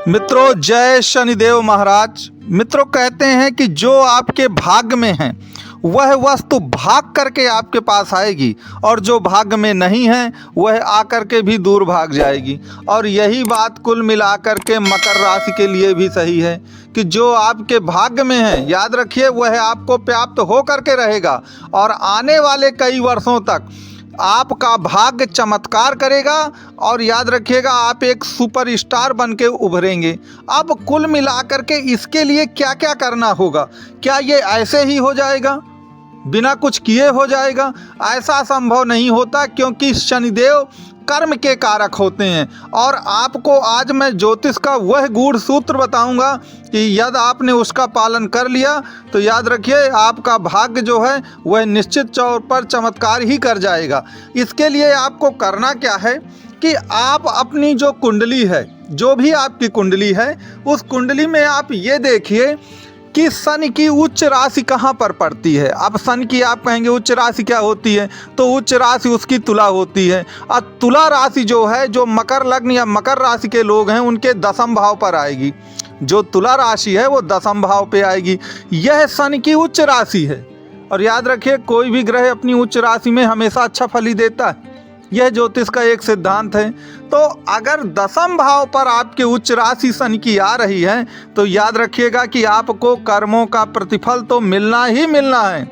मित्रों, जय शनिदेव महाराज। मित्रों, कहते हैं कि जो आपके भाग्य में है वह वस्तु भाग करके आपके पास आएगी और जो भाग्य में नहीं है वह आकर के भी दूर भाग जाएगी। और यही बात कुल मिलाकर के मकर राशि के लिए भी सही है कि जो आपके भाग्य में है, याद रखिए, वह आपको प्राप्त हो करके रहेगा और आने वाले कई वर्षों तक आपका भाग्य चमत्कार करेगा। और याद रखिएगा, आप एक सुपरस्टार बन के उभरेंगे। अब कुल मिलाकर के इसके लिए क्या क्या करना होगा? क्या ये ऐसे ही हो जाएगा, बिना कुछ किए हो जाएगा? ऐसा संभव नहीं होता, क्योंकि शनिदेव कर्म के कारक होते हैं। और आपको आज मैं ज्योतिष का वह गूढ़ सूत्र बताऊंगा कि यदि आपने उसका पालन कर लिया तो याद रखिए, आपका भाग्य जो है वह निश्चित तौर पर चमत्कार ही कर जाएगा। इसके लिए आपको करना क्या है कि आप अपनी जो कुंडली है, जो भी आपकी कुंडली है, उस कुंडली में आप ये देखिए कि शनि की उच्च राशि कहाँ पर पड़ती है। अब शनि की आप कहेंगे उच्च राशि क्या होती है, तो उच्च राशि उसकी तुला होती है। और तुला राशि जो है, जो मकर लग्न या मकर राशि के लोग हैं, उनके दसम भाव पर आएगी। जो तुला राशि है वो दसम भाव पे आएगी। यह शनि की उच्च राशि है। और याद रखिए, कोई भी ग्रह अपनी उच्च राशि में हमेशा अच्छा फल ही देता है। यह ज्योतिष का एक सिद्धांत है। तो अगर दसम भाव पर आपके उच्च राशि शनि की आ रही है तो याद रखिएगा कि आपको कर्मों का प्रतिफल तो मिलना ही मिलना है।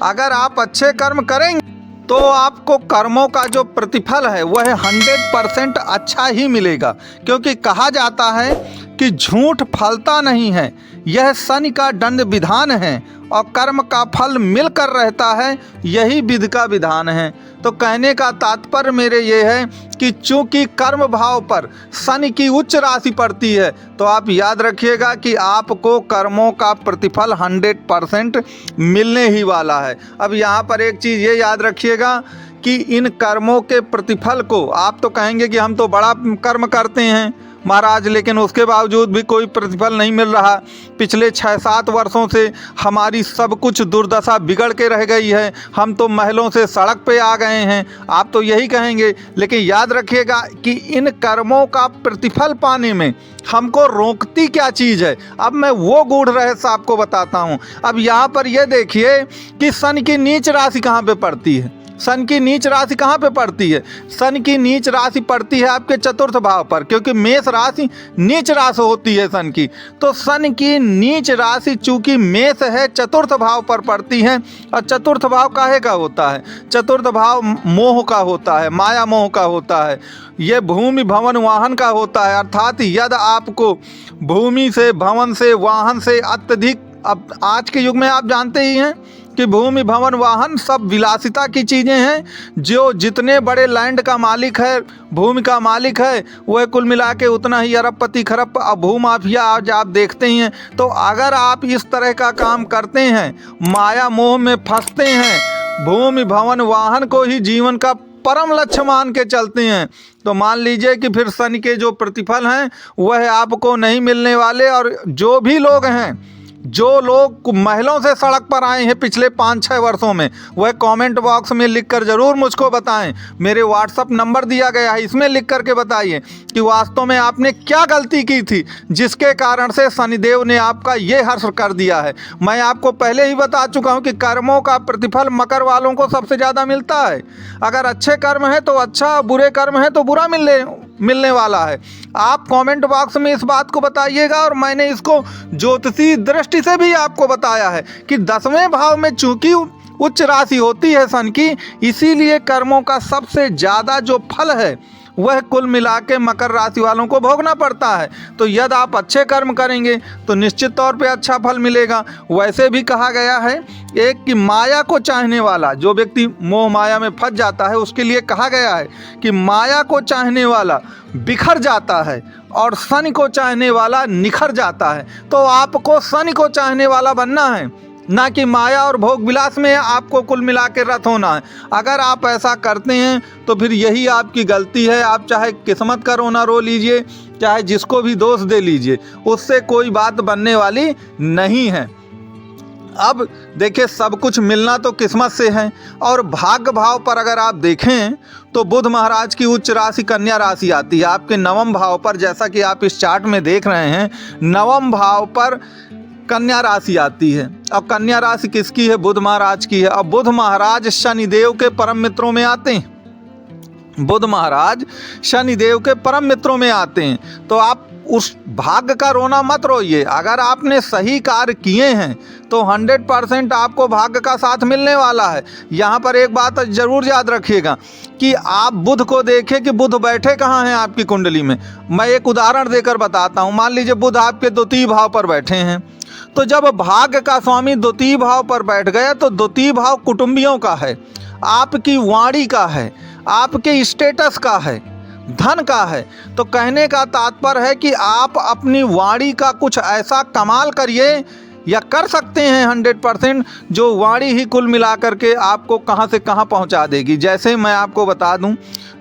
अगर आप अच्छे कर्म करेंगे तो आपको कर्मों का जो प्रतिफल है वह 100% अच्छा ही मिलेगा। क्योंकि कहा जाता है कि झूठ फलता नहीं है, यह शनि का दंड विधान है और कर्म का फल मिलकर रहता है, यही विधि का विधान है। तो कहने का तात्पर्य मेरे ये है कि चूंकि कर्म भाव पर शनि की उच्च राशि पड़ती है, तो आप याद रखिएगा कि आपको कर्मों का प्रतिफल 100% मिलने ही वाला है। अब यहाँ पर एक चीज़ ये याद रखिएगा कि इन कर्मों के प्रतिफल को, आप तो कहेंगे कि हम तो बड़ा कर्म करते हैं महाराज, लेकिन उसके बावजूद भी कोई प्रतिफल नहीं मिल रहा। पिछले 6-7 वर्षों से हमारी सब कुछ दुर्दशा बिगड़ के रह गई है, हम तो महलों से सड़क पे आ गए हैं, आप तो यही कहेंगे। लेकिन याद रखिएगा कि इन कर्मों का प्रतिफल पाने में हमको रोकती क्या चीज़ है, अब मैं वो गूढ़ रहस्य आपको बताता हूँ। अब यहाँ पर यह देखिए कि शनि की नीच राशि कहाँ पे पड़ती है। शनि की नीच राशि कहाँ पे पड़ती है? शनि की नीच राशि पड़ती है आपके चतुर्थ भाव पर, क्योंकि मेष राशि नीच राशि होती है शनि की। तो शनि की नीच राशि चूंकि मेष है, चतुर्थ भाव पर पड़ती है। और चतुर्थ भाव काहे का होता है? चतुर्थ भाव मोह का होता है, माया मोह का होता है, ये भूमि भवन वाहन का होता है। अर्थात यदि आपको भूमि से, भवन से, वाहन से अत्यधिक, अब आज के युग में आप जानते ही हैं कि भूमि भवन वाहन सब विलासिता की चीज़ें हैं। जो जितने बड़े लैंड का मालिक है, भूमि का मालिक है, वह कुल मिला के उतना ही अरबपति खरब भूमाफिया आज आप देखते ही हैं। तो अगर आप इस तरह का काम करते हैं, माया मोह में फंसते हैं, भूमि भवन वाहन को ही जीवन का परम लक्ष्य मान के चलते हैं, तो मान लीजिए कि फिर शनि के जो प्रतिफल हैं वह आपको नहीं मिलने वाले। और जो भी लोग हैं, जो लोग महलों से सड़क पर आए हैं पिछले 5-6 वर्षों में, वह कमेंट बॉक्स में लिखकर ज़रूर मुझको बताएं। मेरे व्हाट्सअप नंबर दिया गया है, इसमें लिख करके बताइए कि वास्तव में आपने क्या गलती की थी जिसके कारण से शनिदेव ने आपका ये हर्ष कर दिया है। मैं आपको पहले ही बता चुका हूँ कि कर्मों का प्रतिफल मकर वालों को सबसे ज़्यादा मिलता है। अगर अच्छे कर्म है तो अच्छा, बुरे कर्म है तो बुरा मिलने वाला है। आप कमेंट बॉक्स में इस बात को बताइएगा। और मैंने इसको ज्योतिषी दृष्टि से भी आपको बताया है कि 10वें भाव में चूंकि उच्च राशि होती है शनि की, इसीलिए कर्मों का सबसे ज़्यादा जो फल है वह कुल मिला के मकर राशि वालों को भोगना पड़ता है। तो यदि आप अच्छे कर्म करेंगे तो निश्चित तौर पे अच्छा फल मिलेगा। वैसे भी कहा गया है एक कि माया को चाहने वाला, जो व्यक्ति मोह माया में फंस जाता है, उसके लिए कहा गया है कि माया को चाहने वाला बिखर जाता है और शनि को चाहने वाला निखर जाता है। तो आपको शनि को चाहने वाला बनना है, ना कि माया और भोग विलास में आपको कुल मिला के रत होना है। अगर आप ऐसा करते हैं तो फिर यही आपकी गलती है। आप चाहे किस्मत का रोना रो लीजिए, चाहे जिसको भी दोष दे लीजिए, उससे कोई बात बनने वाली नहीं है। अब देखिए, सब कुछ मिलना तो किस्मत से है। और भाग्य भाव पर अगर आप देखें तो बुध महाराज की उच्च राशि कन्या राशि आती है आपके नवम भाव पर। जैसा कि आप इस चार्ट में देख रहे हैं, नवम भाव पर कन्या राशि आती है। अब कन्या राशि किसकी है? बुध महाराज की है। अब बुध महाराज शनिदेव के परम मित्रों में आते हैं। बुध महाराज शनिदेव के परम मित्रों में आते हैं। तो आप उस भाग्य का रोना मत रोइए। अगर आपने सही कार्य किए हैं तो 100% आपको भाग्य का साथ मिलने वाला है। यहाँ पर एक बात जरूर याद रखिएगा कि आप बुध को देखें कि बुध बैठे कहाँ हैं आपकी कुंडली में। मैं एक उदाहरण देकर बताता हूँ। मान लीजिए बुध आपके द्वितीय भाव पर बैठे हैं, तो जब भाग्य का स्वामी द्वितीय भाव पर बैठ गया तो द्वितीय भाव कुटुंबियों का है, आपकी वाणी का है, आपके स्टेटस का है, धन का है। तो कहने का तात्पर्य है कि आप अपनी वाणी का कुछ ऐसा कमाल करिए या कर सकते हैं 100%, जो वाणी ही कुल मिलाकर के आपको कहां से कहां पहुंचा देगी। जैसे मैं आपको बता दूं,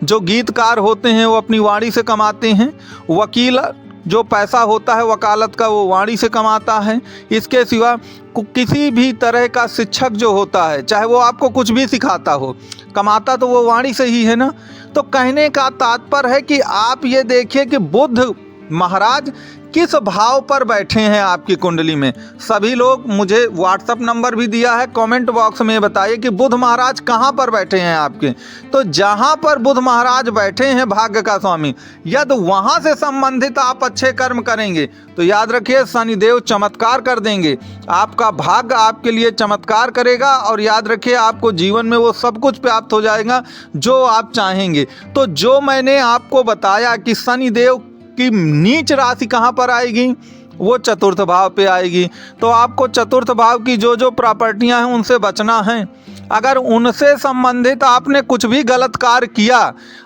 जो गीतकार होते हैं वो अपनी वाणी से कमाते हैं, वकील जो पैसा होता है वकालत का वो वाणी से कमाता है। इसके सिवा किसी भी तरह का शिक्षक जो होता है, चाहे वो आपको कुछ भी सिखाता हो, कमाता तो वो वाणी से ही है ना। तो कहने का तात्पर्य है कि आप ये देखिए कि बुध महाराज किस भाव पर बैठे हैं आपकी कुंडली में। सभी लोग मुझे व्हाट्सएप नंबर भी दिया है, कमेंट बॉक्स में बताइए कि बुध महाराज कहाँ पर बैठे हैं आपके। तो जहाँ पर बुध महाराज बैठे हैं भाग्य का स्वामी, यदि वहाँ से संबंधित आप अच्छे कर्म करेंगे तो याद रखिए शनिदेव चमत्कार कर देंगे। आपका भाग्य आपके लिए चमत्कार करेगा और याद रखिए आपको जीवन में वो सब कुछ प्राप्त हो जाएगा जो आप चाहेंगे। तो जो मैंने आपको बताया कि शनिदेव की नीच राशि कहाँ पर आएगी, वो चतुर्थ भाव पे आएगी। तो आपको चतुर्थ भाव की जो जो प्रॉपर्टियां हैं उनसे बचना है। अगर उनसे संबंधित आपने कुछ भी गलत कार्य किया,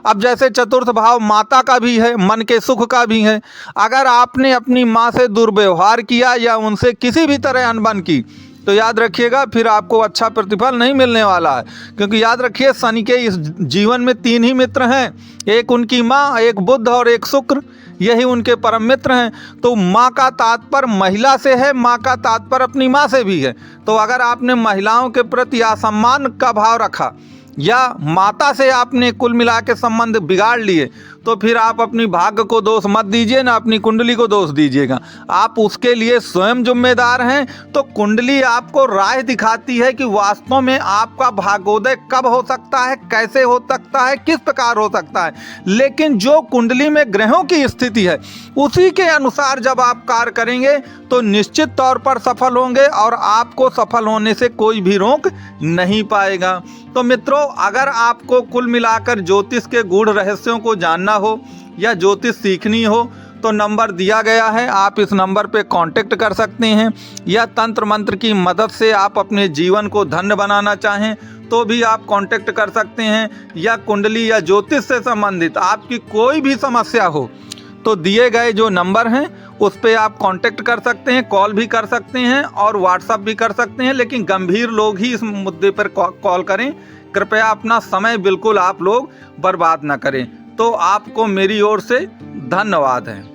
अब जैसे चतुर्थ भाव माता का भी है, मन के सुख का भी है, अगर आपने अपनी माँ से दुर्व्यवहार किया या उनसे किसी भी तरह अनबन की, तो याद रखिएगा फिर आपको अच्छा प्रतिफल नहीं मिलने वाला है। क्योंकि याद रखिए शनि के इस जीवन में 3 ही मित्र हैं, एक उनकी माँ, एक बुध और एक शुक्र, यही उनके परम मित्र हैं। तो माँ का तात्पर्य महिला से है, माँ का तात्पर्य अपनी माँ से भी है। तो अगर आपने महिलाओं के प्रति असम्मान का भाव रखा या माता से आपने कुल मिला के संबंध बिगाड़ लिए, तो फिर आप अपनी भाग्य को दोष मत दीजिए, ना अपनी कुंडली को दोष दीजिएगा। आप उसके लिए स्वयं जिम्मेदार हैं। तो कुंडली आपको राह दिखाती है कि वास्तव में आपका भाग्योदय कब हो सकता है, कैसे हो सकता है, किस प्रकार हो सकता है। लेकिन जो कुंडली में ग्रहों की स्थिति है उसी के अनुसार जब आप कार्य करेंगे तो निश्चित तौर पर सफल होंगे और आपको सफल होने से कोई भी रोक नहीं पाएगा। तो मित्रों, अगर आपको कुल मिलाकर ज्योतिष के गूढ़ रहस्यों को जानना हो या ज्योतिष सीखनी हो तो नंबर दिया गया है, आप इस नंबर पे कांटेक्ट कर सकते हैं। या तंत्र मंत्र की मदद से आप अपने जीवन को धन्य बनाना चाहें तो भी आप कांटेक्ट कर सकते हैं। या कुंडली या ज्योतिष से संबंधित आपकी कोई भी समस्या हो तो दिए गए जो नंबर हैं उस पे आप कांटेक्ट कर सकते हैं, कॉल भी कर सकते हैं और व्हाट्सएप भी कर सकते हैं। लेकिन गंभीर लोग ही इस मुद्दे पर कॉल करें। कृपया अपना समय बिल्कुल आप लोग बर्बाद ना करें। तो आपको मेरी ओर से धन्यवाद है।